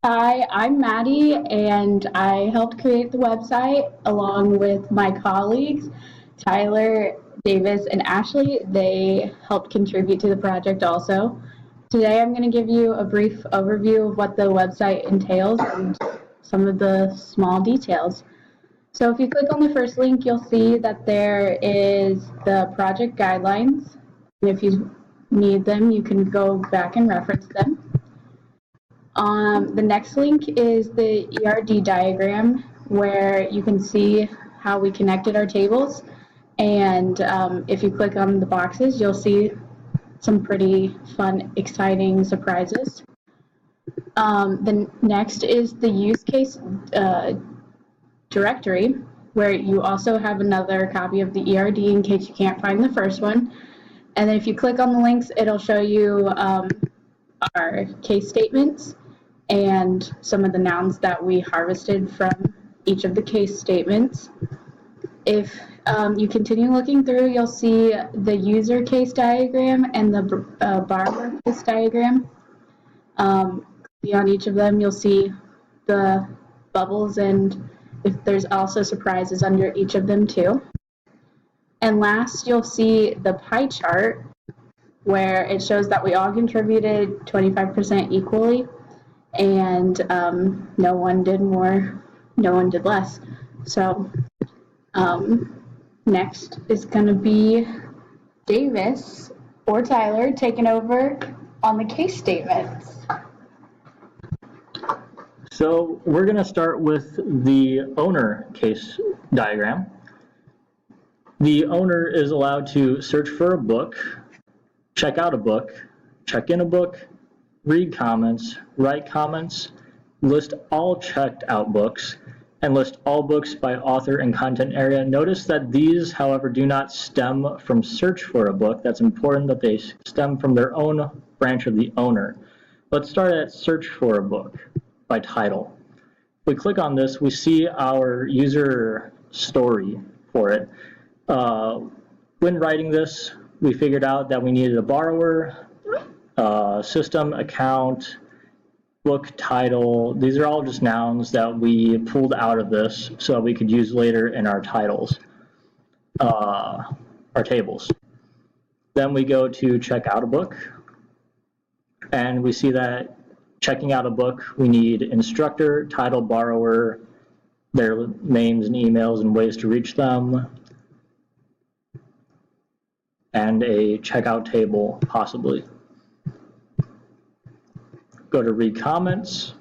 Hi, I'm Maddie, and I helped create the website along with my colleagues, Tyler, Davis, and Ashley. They helped contribute to the project also. Today, I'm going to give you a brief overview of what the website entails and some of the small details. So, if you click on the first link, you'll see that there is the project guidelines. And if you need them, you can go back and reference them. The next link is the ERD diagram where you can see how we connected our tables. And if you click on the boxes, you'll see some pretty fun, exciting surprises. The next is the use case directory, where you also have another copy of the ERD in case you can't find the first one. And then if you click on the links, it'll show you our case statements and some of the nouns that we harvested from each of the case statements. If you continue looking through, you'll see the user case diagram and the borrower case diagram. Beyond each of them, you'll see the bubbles, and if there's also surprises under each of them too. And last, you'll see the pie chart where it shows that we all contributed 25% equally, and no one did more, no one did less. So next is going to be Davis or Tyler taking over on the case statements. So we're going to start with the owner case diagram. The owner is allowed to search for a book, check out a book, check in a book, read comments, write comments, list all checked out books, and list all books by author and content area. Notice that these, however, do not stem from search for a book. That's important that they stem from their own branch of the owner. Let's start at search for a book by title. If we click on this, we see our user story for it. When writing this, we figured out that we needed a borrower, system, account, book title. These are all just nouns that we pulled out of this so that we could use later in our titles, our tables. Then we go to check out a book, and we see that checking out a book, we need instructor, title, borrower, their names and emails and ways to reach them, and a checkout table, possibly. Go to read comments.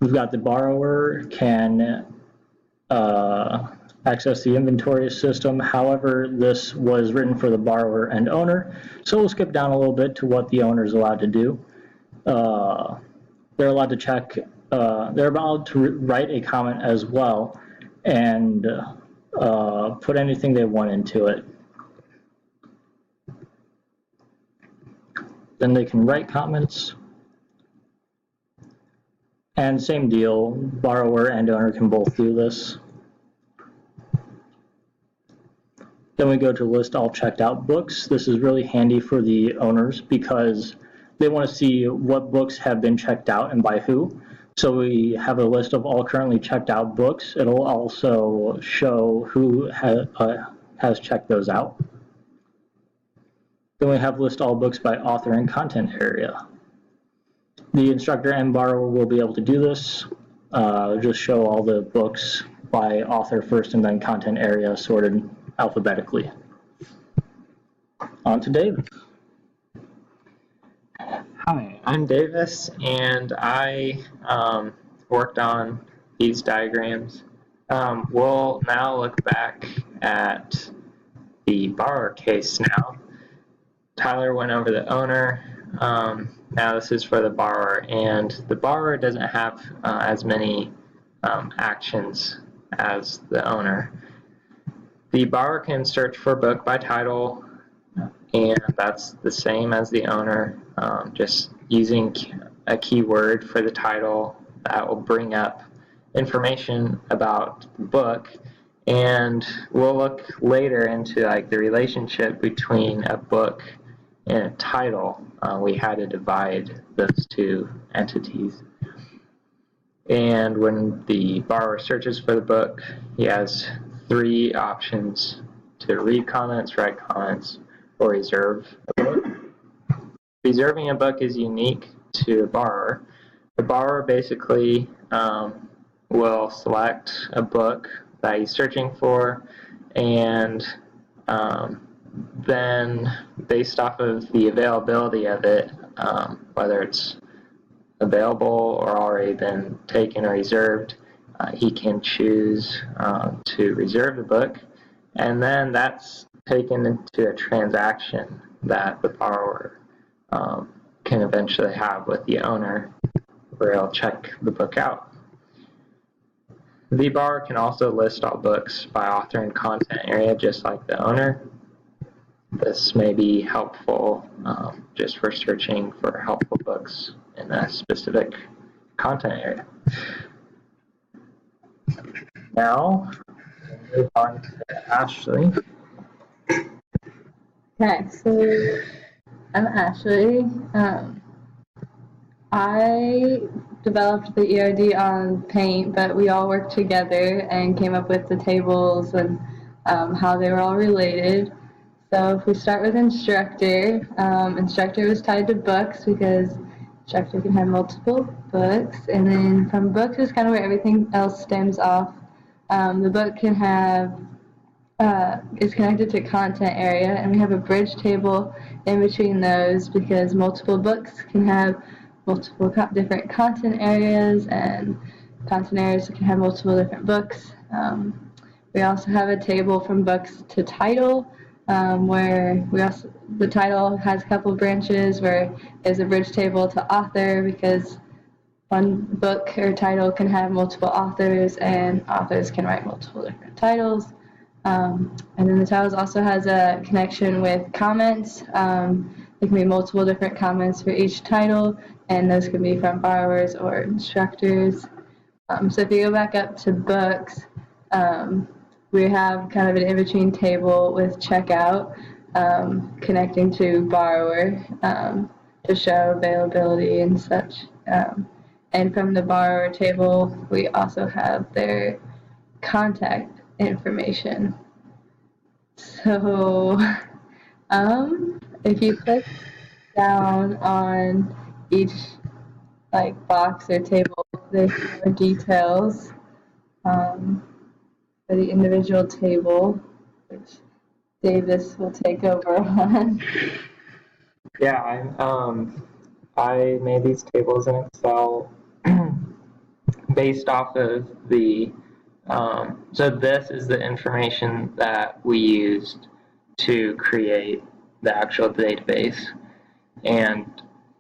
We've got the borrower can access the inventory system. However, this was written for the borrower and owner, so we'll skip down a little bit to what the owner is allowed to do. They're allowed to check, they're allowed to write a comment as well and put anything they want into it. Then they can write comments. And same deal, borrower and owner can both do this. Then we go to list all checked out books. This is really handy for the owners because they want to see what books have been checked out and by who. So we have a list of all currently checked out books. It'll also show who has checked those out. Then we have list all books by author and content area. The instructor and borrower will be able to do this. Just show all the books by author first and then content area sorted alphabetically. On to David. Hi, I'm Davis, and I worked on these diagrams. We'll now look back at the borrower case now. Tyler went over the owner. Now this is for the borrower, and the borrower doesn't have as many actions as the owner. The borrower can search for a book by title, and that's the same as the owner, just using a keyword for the title that will bring up information about the book. And we'll look later into like the relationship between a book in a title, we had to divide those two entities. And when the borrower searches for the book, he has 3 options: to read comments, write comments, or reserve a book. Reserving a book is unique to the borrower. The borrower basically will select a book that he's searching for, and then based off of the availability of it, whether it's available or already been taken or reserved, he can choose to reserve the book, and then that's taken into a transaction that the borrower can eventually have with the owner, where he'll check the book out. The borrower can also list all books by author and content area, just like the owner. This may be helpful just for searching for helpful books in a specific content area. Now, we'll move on to Ashley. Okay, so I'm Ashley. I developed the ERD on Paint, but we all worked together and came up with the tables and how they were all related. So if we start with instructor, instructor was tied to books because instructor can have multiple books, and then from books is kind of where everything else stems off. The book can have is connected to content area, and we have a bridge table in between those because multiple books can have multiple different content areas, and content areas can have multiple different books. We also have a table from books to title, where the title has a couple of branches where there's a bridge table to author because one book or title can have multiple authors, and authors can write multiple different titles. And then the titles also has a connection with comments. There can be multiple different comments for each title, and those can be from borrowers or instructors. So if you go back up to books, we have kind of an in-between table with checkout connecting to borrower to show availability and such. And from the borrower table, we also have their contact information. So if you click down on each box or table, there's more details for the individual table, which Davis will take over on. Yeah, I made these tables in Excel based off of the so this is the information that we used to create the actual database, and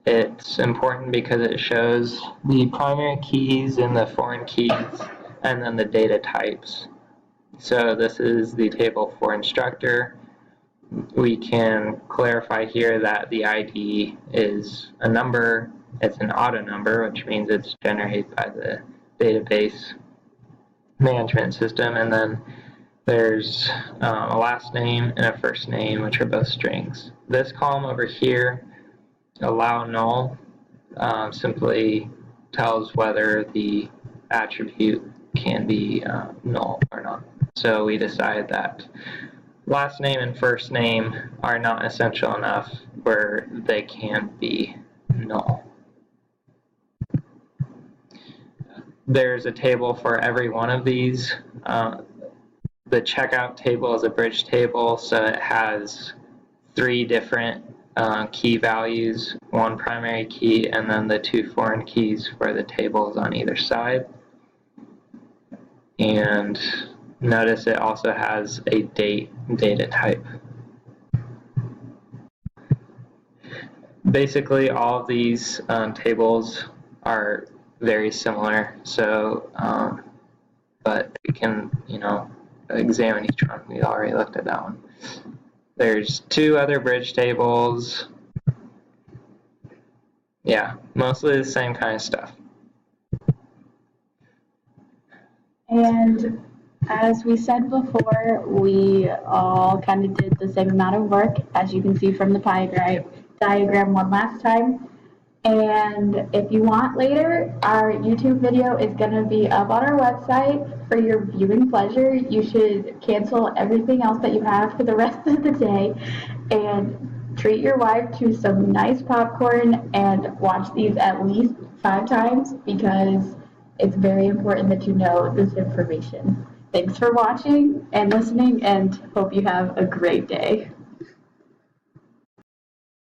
it's important because it shows the primary keys and the foreign keys and then the data types. So this is the table for instructor. We can clarify here that the ID is a number. It's an auto number, which means it's generated by the database management system, and then there's a last name and a first name, which are both strings. This column over here, allow null, simply tells whether the attribute can be null or not. So we decide that last name and first name are not essential enough where they can be null. There's a table for every one of these. The checkout table is a bridge table, so it has 3 different key values, 1 primary key, and then the 2 foreign keys for the tables on either side. And notice it also has a date data type. Basically, all of these tables are very similar, so but we can, examine each one. We already looked at that one. There's 2 other bridge tables. Yeah, mostly the same kind of stuff. And As we said before, we all kind of did the same amount of work, as you can see from the pie diagram one last time. And if you want later, our YouTube video is going to be up on our website for your viewing pleasure. You should cancel everything else that you have for the rest of the day and treat your wife to some nice popcorn and watch these at least 5 times because it's very important that you know this information. Thanks for watching and listening, and hope you have a great day.